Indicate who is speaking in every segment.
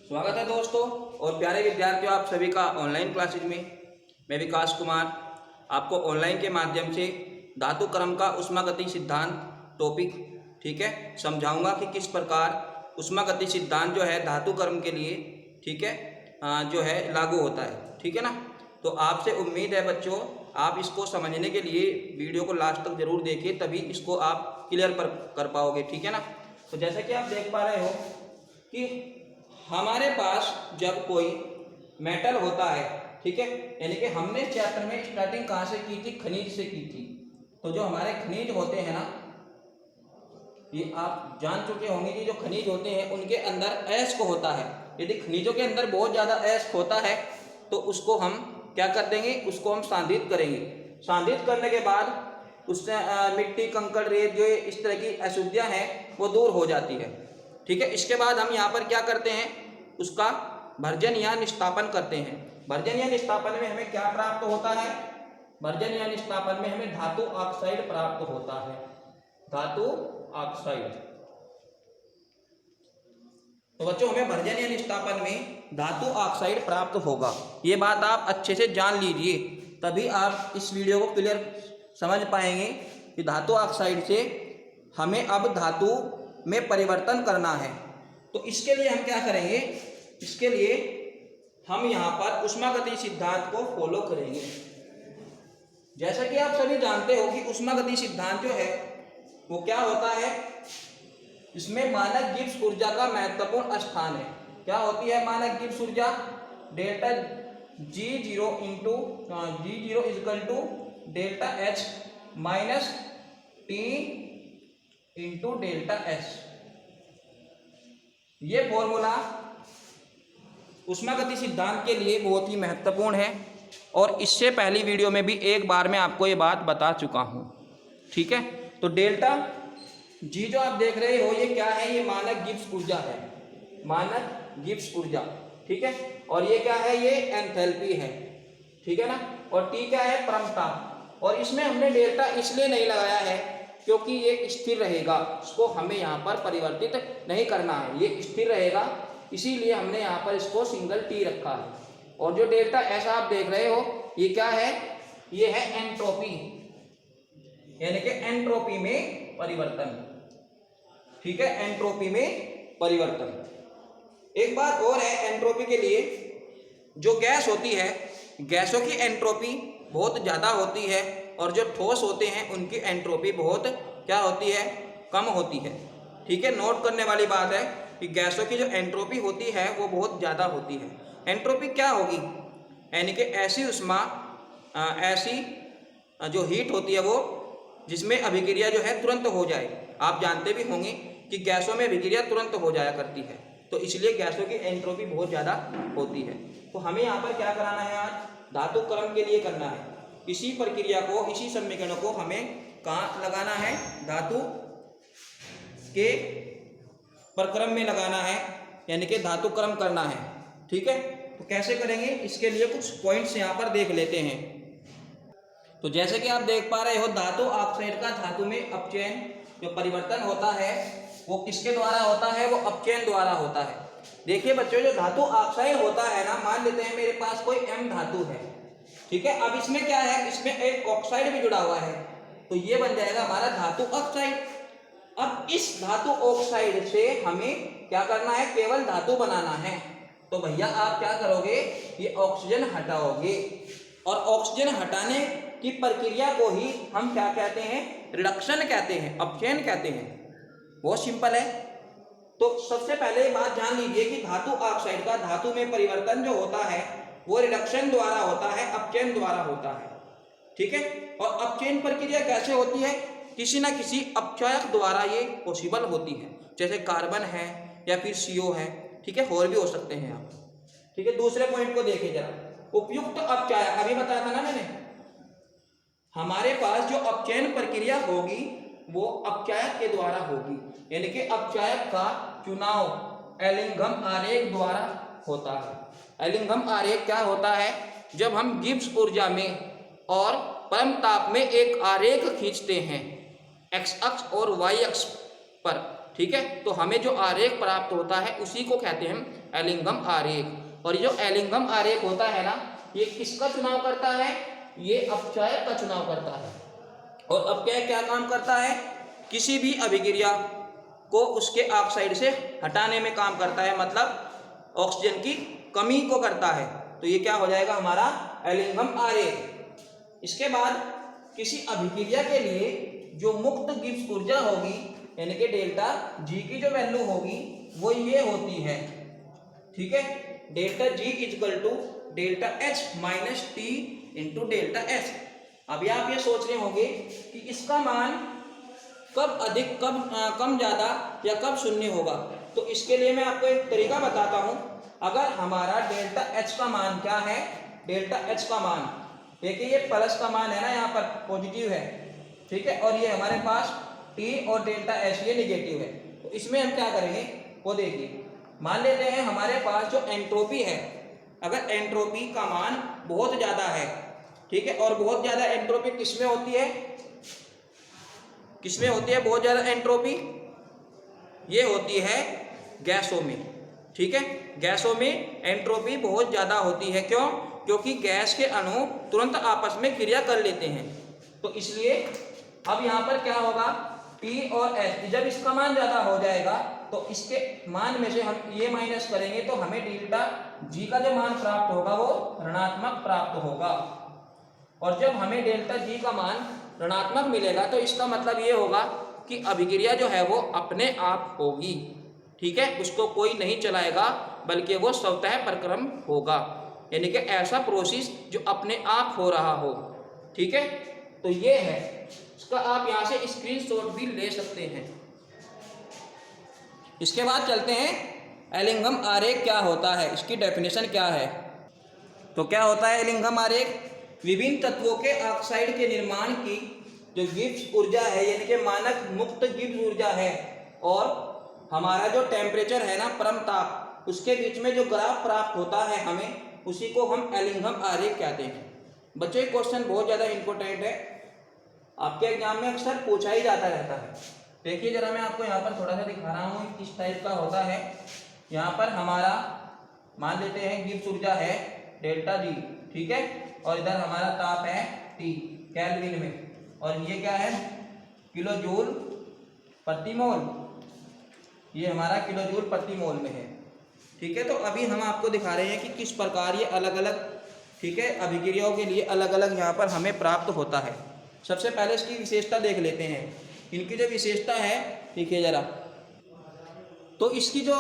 Speaker 1: स्वागत है दोस्तों और प्यारे विद्यार्थियों, आप सभी का ऑनलाइन क्लासेज में। मैं विकास कुमार आपको ऑनलाइन के माध्यम से धातु क्रम का ऊष्मागति सिद्धांत टॉपिक ठीक है समझाऊंगा कि किस प्रकार ऊष्मागति सिद्धांत जो है धातु क्रम के लिए ठीक है जो है लागू होता है। ठीक है ना। तो आपसे उम्मीद है बच्चों, आप इसको समझने के लिए वीडियो को लास्ट तक जरूर देखिए, तभी इसको आप क्लियर कर पाओगे। ठीक है ना। तो जैसा कि आप देख पा रहे हो कि हमारे पास जब कोई मेटल होता है, ठीक है, यानी कि हमने चैप्टर में स्टार्टिंग कहाँ से की थी? खनिज से की थी। तो जो हमारे खनिज होते हैं ना, ये आप जान चुके होंगे कि जो खनिज होते हैं उनके अंदर एस्क होता है। यदि खनिजों के अंदर बहुत ज़्यादा एस्क होता है तो उसको हम क्या कर देंगे? उसको हम सांद्रित करेंगे। सांद्रित करने के बाद उससे मिट्टी, कंकड़, रेत, जो इस तरह की अशुद्धियाँ हैं वो दूर हो जाती है। ठीक है। इसके बाद हम यहाँ पर क्या करते हैं? उसका भर्जन या निष्तापन करते हैं। भर्जन या निष्तापन में हमें क्या प्राप्त होता है? भर्जन या निष्तापन में हमें धातु ऑक्साइड प्राप्त होता है। धातु ऑक्साइड। तो बच्चों, हमें भर्जन या निष्तापन में धातु ऑक्साइड प्राप्त होगा। ये बात आप अच्छे से जान लीजिए, तभी आप इस वीडियो को क्लियर समझ पाएंगे कि धातु ऑक्साइड से हमें अब धातु में परिवर्तन करना है। तो इसके लिए हम क्या करेंगे? इसके लिए हम यहाँ पर ऊष्मागति सिद्धांत को फॉलो करेंगे। जैसा कि आप सभी जानते हो कि ऊष्मागति सिद्धांत जो है वो क्या होता है? इसमें मानक गिब्स ऊर्जा का महत्वपूर्ण स्थान है। क्या होती है मानक गिब्स ऊर्जा? Delta G0 into G0 is equal to delta H minus T into delta S। ये फॉर्मूला ऊष्मागति सिद्धांत के लिए बहुत ही महत्वपूर्ण है और इससे पहली वीडियो में भी एक बार मैं आपको ये बात बता चुका हूँ। ठीक है। तो डेल्टा जी जो आप देख रहे हो ये क्या है? ये मानक गिब्स ऊर्जा है। मानक गिब्स ऊर्जा। ठीक है। और ये क्या है? ये एंथैल्पी है। ठीक है ना। और टी क्या है? परमताप। और इसमें हमने डेल्टा इसलिए नहीं लगाया है क्योंकि ये स्थिर रहेगा, इसको हमें यहाँ पर परिवर्तित नहीं करना है, ये स्थिर रहेगा, इसीलिए हमने यहाँ पर इसको सिंगल टी रखा है। और जो डेल्टा ऐसा आप देख रहे हो ये क्या है? ये है एंट्रोपी, यानी कि एंट्रोपी में परिवर्तन। ठीक है। एंट्रोपी में परिवर्तन। एक बात और है, एंट्रोपी के लिए जो गैस होती है, गैसों की एंट्रोपी बहुत ज़्यादा होती है और जो ठोस होते हैं उनकी एंट्रोपी बहुत क्या होती है? कम होती है। ठीक है। नोट करने वाली बात है कि गैसों की जो एंट्रोपी होती है वो बहुत ज़्यादा होती है। एंट्रोपी क्या होगी? यानी कि ऐसी उष्मा, ऐसी जो हीट होती है वो जिसमें अभिक्रिया जो है तुरंत हो जाए। आप जानते भी होंगे कि गैसों में अभिक्रिया तुरंत हो जाया करती है, तो इसलिए गैसों की एंट्रोपी बहुत ज़्यादा होती है। तो हमें यहाँ पर क्या कराना है? आज धातु क्रम के लिए करना है। इसी प्रक्रिया को, इसी समीकरण को हमें कहाँ लगाना है? धातु के प्रक्रम में लगाना है, यानी कि धातु क्रम करना है। ठीक है। तो कैसे करेंगे? इसके लिए कुछ पॉइंट्स यहाँ पर देख लेते हैं। तो जैसे कि आप देख पा रहे हो, धातु ऑक्साइड का धातु में अपचयन जो परिवर्तन होता है वो किसके द्वारा होता है? वो अपचयन द्वारा होता है। देखिए बच्चों, जो धातु ऑक्साइड होता है ना, मान लेते हैं मेरे पास कोई M धातु है। ठीक है। अब इसमें क्या है? इसमें एक ऑक्साइड भी जुड़ा हुआ है, तो ये बन जाएगा हमारा धातु ऑक्साइड। अब इस धातु ऑक्साइड से हमें क्या करना है? केवल धातु बनाना है। तो भैया आप क्या करोगे? ये ऑक्सीजन हटाओगे, और ऑक्सीजन हटाने की प्रक्रिया को ही हम क्या कहते हैं? रिडक्शन कहते हैं, अपचयन कहते हैं। बहुत सिंपल है। तो सबसे पहले बात जान लीजिए कि धातु ऑक्साइड का धातु में परिवर्तन जो होता है वो रिडक्शन द्वारा होता है, अपचयन द्वारा होता है। ठीक है। और अपचयन प्रक्रिया कैसे होती है? किसी ना किसी अपचायक द्वारा ये पॉसिबल होती है, जैसे कार्बन है या फिर CO है। ठीक है। और भी हो सकते हैं आप। ठीक है। दूसरे पॉइंट को देखिए जरा, उपयुक्त अपचायक। अभी बताया था ना मैंने, हमारे पास जो अपचयन प्रक्रिया होगी वो अपचायक के द्वारा होगी, यानी कि अपचायक का चुनाव एलिंघम आरेख द्वारा होता है। एलिंघम आरेख क्या होता है? जब हम गिब्स ऊर्जा में और परम ताप में एक आरेख खींचते हैं x अक्ष और y अक्ष पर, ठीक है। तो हमें जो आरेख प्राप्त होता है उसी को कहते हैं हम एलिंगम आरेख। और ये जो एलिंगम आरेख होता है ना, ये किसका चुनाव करता है? ये अपचायक का चुनाव करता है। और अपचायक क्या काम करता है? किसी भी अभिक्रिया को उसके ऑक्साइड से हटाने में काम करता है, मतलब ऑक्सीजन की कमी को करता है। तो ये क्या हो जाएगा हमारा एलिंगम आरेख। इसके बाद किसी अभिक्रिया के लिए जो मुक्त गिब्स ऊर्जा होगी यानी कि डेल्टा जी की जो वैल्यू होगी वो ये होती है, ठीक है। Delta G equal to delta H minus T into delta H. अभी आप ये सोच रहे होंगे कि इसका मान कब अधिक, कब कम ज़्यादा या कब शून्य होगा। तो इसके लिए मैं आपको एक तरीका बताता हूँ। अगर हमारा डेल्टा एच का मान क्या है, डेल्टा एच का मान देखिए ये प्लस का मान है ना, यहाँ पर पॉजिटिव है, ठीक है। और ये हमारे पास टी और डेल्टा एच ये निगेटिव है। तो इसमें हम क्या करेंगे वो देखिए। मान लेते हैं हमारे पास जो एंट्रोपी है, अगर एंट्रोपी का मान बहुत ज़्यादा है, ठीक है। और बहुत ज़्यादा एंट्रोपी किसमें होती है, किसमें होती है बहुत ज़्यादा एंट्रोपी? ये होती है गैसों में, ठीक है। गैसों में एंट्रोपी बहुत ज़्यादा होती है। क्यों? क्योंकि गैस के अणु तुरंत आपस में क्रिया कर लेते हैं। तो इसलिए अब यहाँ पर क्या होगा, P और H, जब इसका मान ज़्यादा हो जाएगा तो इसके मान में से हम ये माइनस करेंगे तो हमें डेल्टा G का जो मान प्राप्त होगा वो ऋणात्मक प्राप्त होगा। और जब हमें डेल्टा G का मान ऋणात्मक मिलेगा तो इसका मतलब ये होगा कि अभिक्रिया जो है वो अपने आप होगी, ठीक है। उसको कोई नहीं चलाएगा बल्कि वो स्वतः प्रक्रम होगा, यानी कि ऐसा प्रोसेस जो अपने आप हो रहा हो, ठीक है। तो ये है, इसका आप यहाँ से स्क्रीनशॉट भी ले सकते हैं। इसके बाद चलते हैं एलिंगम आरेख क्या होता है, इसकी डेफिनेशन क्या है। तो क्या होता है एलिंगम आरेख? विभिन्न तत्वों के ऑक्साइड के निर्माण की जो गिब्स ऊर्जा है यानी कि मानक मुक्त गिब्स ऊर्जा है और हमारा जो टेम्परेचर है ना, परम ताप, उसके बीच में जो ग्राफ प्राप्त होता है हमें, उसी को हम एलिंगम आरेख कहते हैं। बच्चों ये क्वेश्चन बहुत ज़्यादा इंपॉर्टेंट है, आपके एग्जाम में अक्सर पूछा ही जाता रहता है। देखिए जरा मैं आपको यहाँ पर थोड़ा सा दिखा रहा हूँ किस टाइप का होता है। यहाँ पर हमारा मान लेते हैं गिब्स ऊर्जा है डेल्टा जी, ठीक है। और इधर हमारा ताप है टी केल्विन में, और ये क्या है किलो जूल प्रति मोल, ये हमारा किलो जूल प्रति मोल में है, ठीक है। तो अभी हम आपको दिखा रहे हैं कि किस प्रकार ये अलग अलग, ठीक है, अभिक्रियाओं के लिए अलग अलग यहाँ पर हमें प्राप्त होता है। सबसे पहले इसकी विशेषता देख लेते हैं। इनकी जो विशेषता है देखिए जरा, तो इसकी जो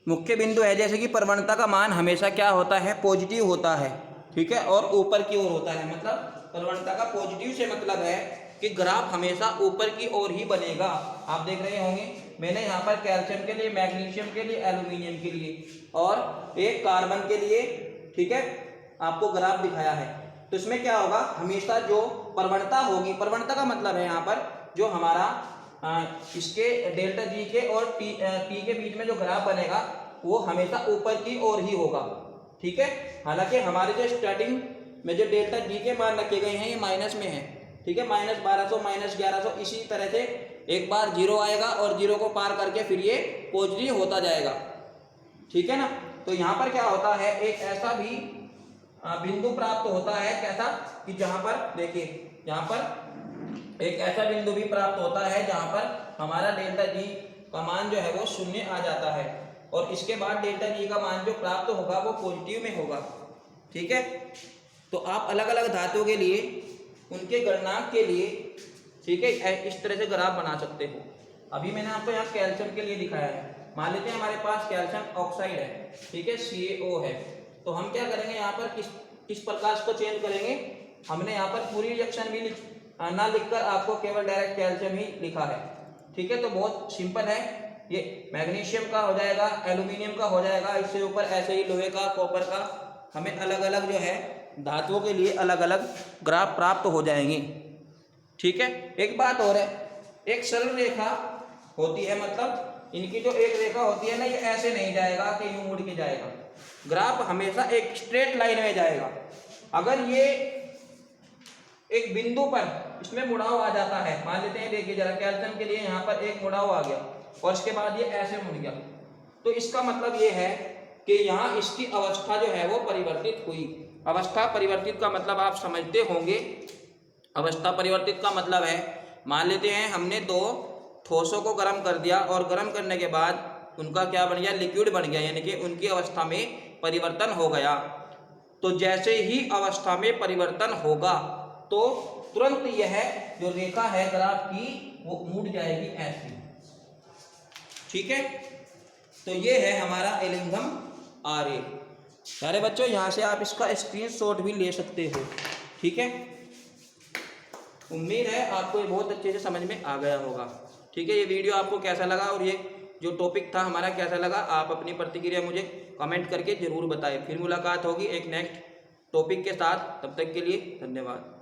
Speaker 1: मुख्य बिंदु है जैसे कि प्रवणता का मान हमेशा क्या होता है, पॉजिटिव होता है, ठीक है, और ऊपर की ओर होता है। मतलब प्रवणता का पॉजिटिव से मतलब है कि ग्राफ हमेशा ऊपर की ओर ही बनेगा। आप देख रहे होंगे मैंने यहाँ पर कैल्शियम के लिए, मैग्नीशियम के लिए, एल्यूमिनियम के लिए और एक कार्बन के लिए, ठीक है, आपको ग्राफ दिखाया है। तो इसमें क्या होगा, हमेशा जो प्रवणता होगी, प्रवणता का मतलब है यहाँ पर जो हमारा इसके डेल्टा जी के और टी के बीच में जो ग्राफ बनेगा वो हमेशा ऊपर की ओर ही होगा, ठीक है। हालांकि हमारे जो स्टार्टिंग में जो डेल्टा जी के मान रखे गए हैं ये माइनस में है, ठीक है, -1200 -1100, इसी तरह से एक बार जीरो आएगा और जीरो को पार करके फिर ये पॉजिटिव होता जाएगा, ठीक है ना। तो यहाँ पर क्या होता है, एक ऐसा भी बिंदु प्राप्त होता है, कैसा कि जहाँ पर देखिए यहाँ पर एक ऐसा बिंदु भी प्राप्त होता है जहाँ पर हमारा डेल्टा जी का मान जो है वो 0 आ जाता है और इसके बाद डेल्टा जी का मान जो प्राप्त होगा वो पॉजिटिव में होगा, ठीक है। तो आप अलग अलग धातुओं के लिए उनके गणनांक के लिए, ठीक है, इस तरह से ग्राफ बना सकते हो। अभी मैंने आपको यहाँ कैल्शियम के लिए दिखाया है। मान लेते हैं हमारे पास कैल्शियम ऑक्साइड है, ठीक है, CaO है। तो हम क्या करेंगे यहाँ पर किस प्रकार इसको चेंज करेंगे, हमने यहाँ पर पूरी रिएक्शन भी ना लिखकर आपको केवल डायरेक्ट कैल्शियम ही लिखा है, ठीक है। तो बहुत सिंपल है, ये मैग्नीशियम का हो जाएगा, एल्यूमिनियम का हो जाएगा, इससे ऊपर ऐसे ही लोहे का, कॉपर का, हमें अलग अलग जो है धातुओं के लिए अलग अलग ग्राफ प्राप्त हो जाएंगे, ठीक है। एक बात और है, एक सरल रेखा होती है, मतलब इनकी जो एक रेखा होती है ना, ये ऐसे नहीं जाएगा कि यूं मुड़ के जाएगा, ग्राफ हमेशा एक स्ट्रेट लाइन में जाएगा। अगर ये एक बिंदु पर इसमें मुड़ाव आ जाता है। मान लेते हैं, देखिए जरा, कैल्शियम के लिए यहाँ पर एक मुड़ाव आ गया और इसके बाद ये ऐसे मुड़ गया, तो इसका मतलब ये है कि यहाँ इसकी अवस्था जो है वो परिवर्तित हुई। अवस्था परिवर्तित का मतलब आप समझते होंगे। अवस्था परिवर्तित का मतलब है, मान लेते हैं हमने दो ठोसों को गर्म कर दिया और गर्म करने के बाद उनका क्या बन गया, लिक्विड बन गया, यानी कि उनकी अवस्था में परिवर्तन हो गया। तो जैसे ही अवस्था में परिवर्तन होगा तो तुरंत यह जो रेखा है ग्राफ की वो मुड़ जाएगी ऐसी। ठीक है, तो ये है हमारा एलिंघम आरेख। सारे बच्चों यहाँ से आप इसका स्क्रीनशॉट भी ले सकते हो। ठीक है, उम्मीद है आपको ये बहुत अच्छे से समझ में आ गया होगा। ठीक है, ये वीडियो आपको कैसा लगा और ये जो टॉपिक था हमारा कैसा लगा, आप अपनी प्रतिक्रिया मुझे कमेंट करके ज़रूर बताएं। फिर मुलाकात होगी एक नेक्स्ट टॉपिक के साथ, तब तक के लिए धन्यवाद।